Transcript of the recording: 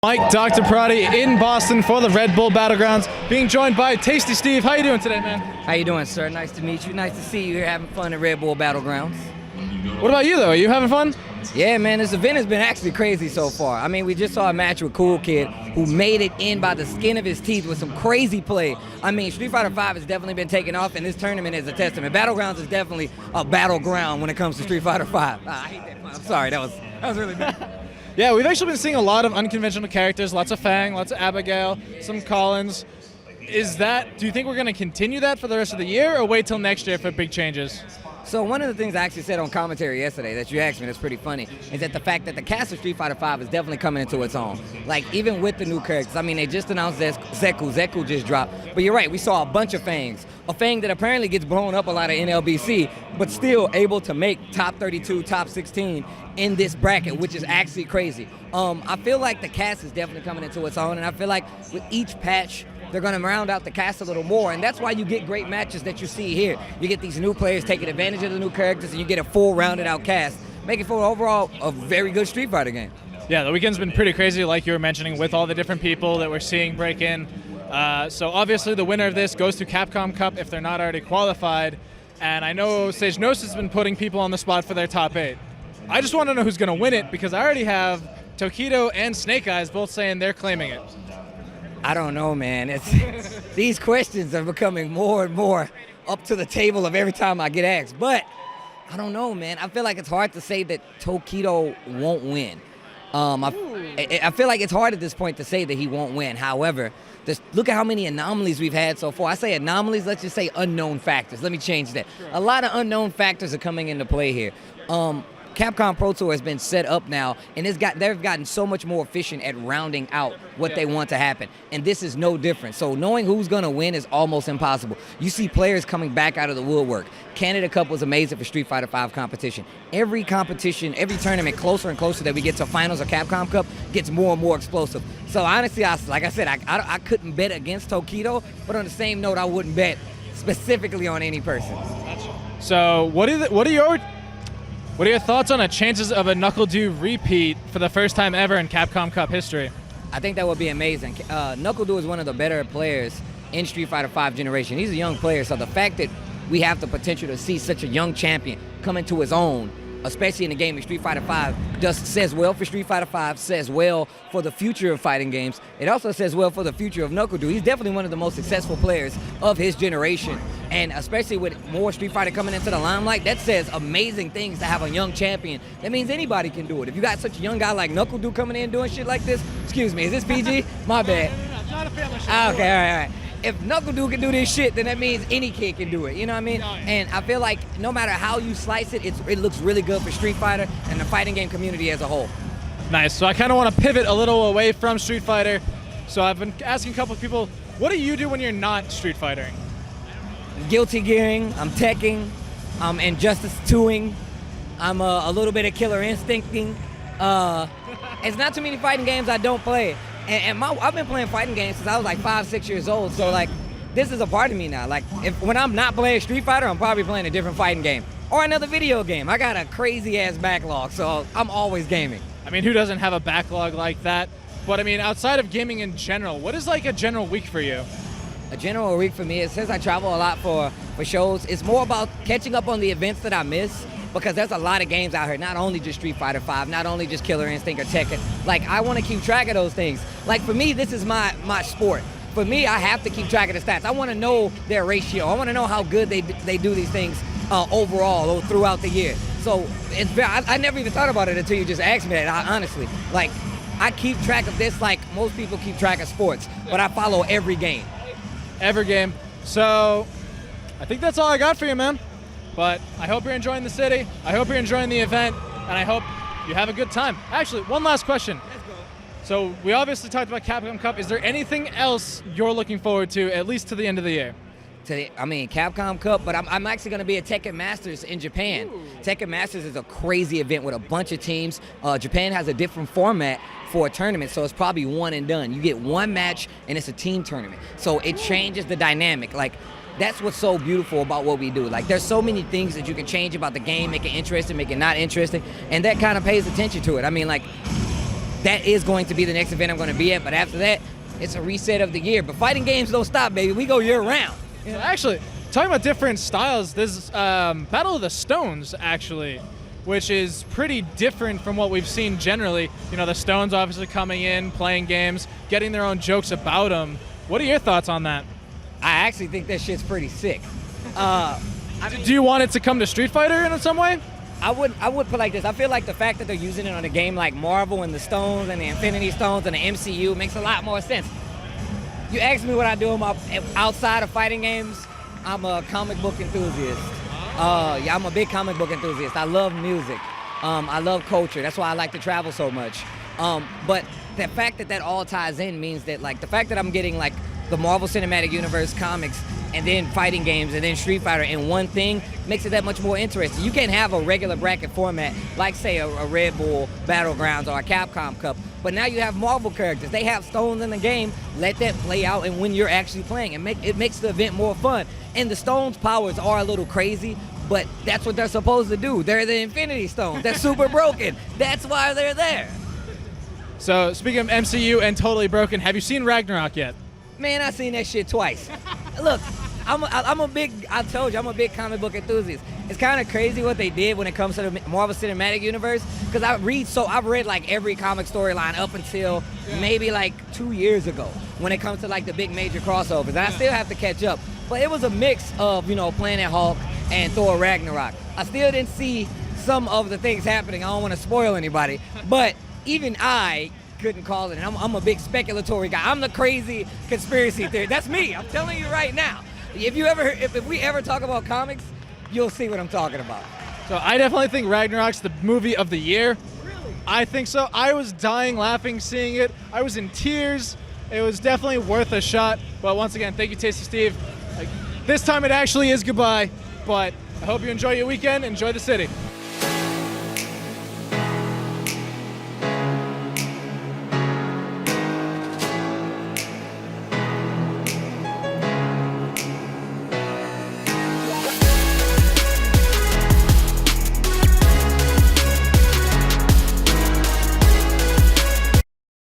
Mike, Doctor Perrotti in Boston for the Red Bull Battlegrounds, being joined by Tasty Steve. How you doing today, man? How you doing, sir? Nice to meet you. Nice to see you here having fun at Red Bull Battlegrounds. What about you, though? Are you having fun? Yeah, man, this event has been actually crazy so far. I mean, we just saw a match with Cool Kid who made it in by the skin of his teeth with some crazy play. I mean, Street Fighter V has definitely been taking off, and this tournament is a testament. Battlegrounds is definitely a battleground when it comes to Street Fighter V. I hate that pun. I'm sorry, that was really bad. Yeah, we've actually been seeing a lot of unconventional characters, lots of Fang, lots of Abigail, some Collins. Do you think we're going to continue that for the rest of the year, or wait till next year for big changes? So one of the things I actually said on commentary yesterday that you asked me that's pretty funny is that the fact that the cast of Street Fighter V is definitely coming into its own. Like, even with the new characters. I mean, they just announced Zeku. Zeku just dropped. But you're right, we saw a bunch of Fangs. A Fang that apparently gets blown up a lot of NLBC, but still able to make top 32, top 16 in this bracket, which is actually crazy. I feel like the cast is definitely coming into its own, and I feel like with each patch, they're going to round out the cast a little more, and that's why you get great matches that you see here. You get these new players taking advantage of the new characters, and you get a full rounded out cast, making for overall a very good Street Fighter game. Yeah, the weekend's been pretty crazy, like you were mentioning, with all the different people that we're seeing break in. So obviously the winner of this goes to Capcom Cup if they're not already qualified, and I know Sage Gnosis has been putting people on the spot for their top 8. I just want to know who's going to win it, because I already have Tokido and Snake Eyes both saying they're claiming it. I don't know, man. These questions are becoming more and more up to the table of every time I get asked. But I don't know, man. I feel like it's hard to say that Tokido won't win. I feel like it's hard at this point to say that he won't win. However, just look at how many anomalies we've had so far. I say anomalies, let's just say unknown factors. Let me change that. Sure. A lot of unknown factors are coming into play here. Capcom Pro Tour has been set up now, and they've gotten so much more efficient at rounding out what they want to happen, and this is no different. So knowing who's going to win is almost impossible. You see players coming back out of the woodwork. Canada Cup was amazing for Street Fighter V competition. Every competition, every tournament closer and closer that we get to finals or Capcom Cup gets more and more explosive. So honestly, like I said, I couldn't bet against Tokido, but on the same note, I wouldn't bet specifically on any person. So what are your thoughts on the chances of a NuckleDu repeat for the first time ever in Capcom Cup history? I think that would be amazing. NuckleDu is one of the better players in Street Fighter V generation. He's a young player, so the fact that we have the potential to see such a young champion come into his own, especially in the game of Street Fighter V, says well for Street Fighter V, says well for the future of fighting games. It also says well for the future of NuckleDu. He's definitely one of the most successful players of his generation. And especially with more Street Fighter coming into the limelight, that says amazing things to have a young champion. That means anybody can do it. If you got such a young guy like NuckleDu coming in doing shit like this, excuse me, is this PG? My bad. It's not a family show. Okay, all right. If NuckleDu can do this shit, then that means any kid can do it. You know what I mean? And I feel like no matter how you slice it, it looks really good for Street Fighter and the fighting game community as a whole. Nice. So I kind of want to pivot a little away from Street Fighter. So I've been asking a couple of people, what do you do when you're not Street Fightering? Guilty Gearing, I'm teching, I'm Injustice 2ing, I'm a little bit of Killer Instincting. It's not too many fighting games I don't play. And I've been playing fighting games since I was like 5, 6 years old. So like, this is a part of me now. Like, when I'm not playing Street Fighter, I'm probably playing a different fighting game or another video game. I got a crazy ass backlog, so I'm always gaming. I mean, who doesn't have a backlog like that? But I mean, outside of gaming in general, what is like a general week for you? A general week for me is, since I travel a lot for shows, it's more about catching up on the events that I miss, because there's a lot of games out here, not only just Street Fighter V, not only just Killer Instinct or Tekken. Like, I want to keep track of those things. Like, for me, this is my sport. For me, I have to keep track of the stats. I want to know their ratio. I want to know how good they do these things overall or throughout the year. So I never even thought about it until you just asked me that, honestly. Like, I keep track of this like most people keep track of sports, but I follow every game. Every game. So I think that's all I got for you, man. But I hope you're enjoying the city. I hope you're enjoying the event, and I hope you have a good time. Actually, one last question. Let's go. So we obviously talked about Capcom Cup. Is there anything else you're looking forward to, at least to the end of the year? Capcom Cup, but I'm actually going to be at Tekken Masters in Japan. Ooh. Tekken Masters is a crazy event with a bunch of teams. Japan has a different format for a tournament, so it's probably one and done. You get one match, and it's a team tournament. So it changes the dynamic. Like, that's what's so beautiful about what we do. Like, there's so many things that you can change about the game, make it interesting, make it not interesting, and that kind of pays attention to it. I mean, like, that is going to be the next event I'm going to be at. But after that, it's a reset of the year. But fighting games don't stop, baby. We go year round. So actually, talking about different styles, there's Battle of the Stones, actually, which is pretty different from what we've seen generally. You know, the Stones obviously coming in, playing games, getting their own jokes about them. What are your thoughts on that? I actually think that shit's pretty sick. Do you want it to come to Street Fighter in some way? I would put like this. I feel like the fact that they're using it on a game like Marvel and the Stones and the Infinity Stones and the MCU makes a lot more sense. You ask me what I do outside of fighting games, I'm a comic book enthusiast. Yeah, I'm a big comic book enthusiast. I love music. I love culture. That's why I like to travel so much. But the fact that all ties in means that, like, the fact that I'm getting like the Marvel Cinematic Universe comics and then fighting games and then Street Fighter in one thing makes it that much more interesting. You can't have a regular bracket format like, say, a Red Bull Battlegrounds or a Capcom Cup, but now you have Marvel characters. They have stones in the game. Let that play out, and when you're actually playing, it makes the event more fun. And the stones' powers are a little crazy, but that's what they're supposed to do. They're the Infinity Stones. They're super broken. That's why they're there. So, speaking of MCU and totally broken, have you seen Ragnarok yet? Man, I seen that shit twice. Look, I told you, I'm a big comic book enthusiast. It's kind of crazy what they did when it comes to the Marvel Cinematic Universe, because I've read like every comic storyline up until maybe like 2 years ago when it comes to like the big major crossovers. And I still have to catch up. But it was a mix of, you know, Planet Hulk and Thor Ragnarok. I still didn't see some of the things happening. I don't want to spoil anybody. But even I couldn't call it. And I'm a big speculatory guy. I'm the crazy conspiracy theory. That's me. I'm telling you right now. If we ever talk about comics, you'll see what I'm talking about. So I definitely think Ragnarok's the movie of the year. Really? I think so. I was dying laughing seeing it. I was in tears. It was definitely worth a shot. But once again, thank you, Tasty Steve. This time it actually is goodbye. But I hope you enjoy your weekend. Enjoy the city.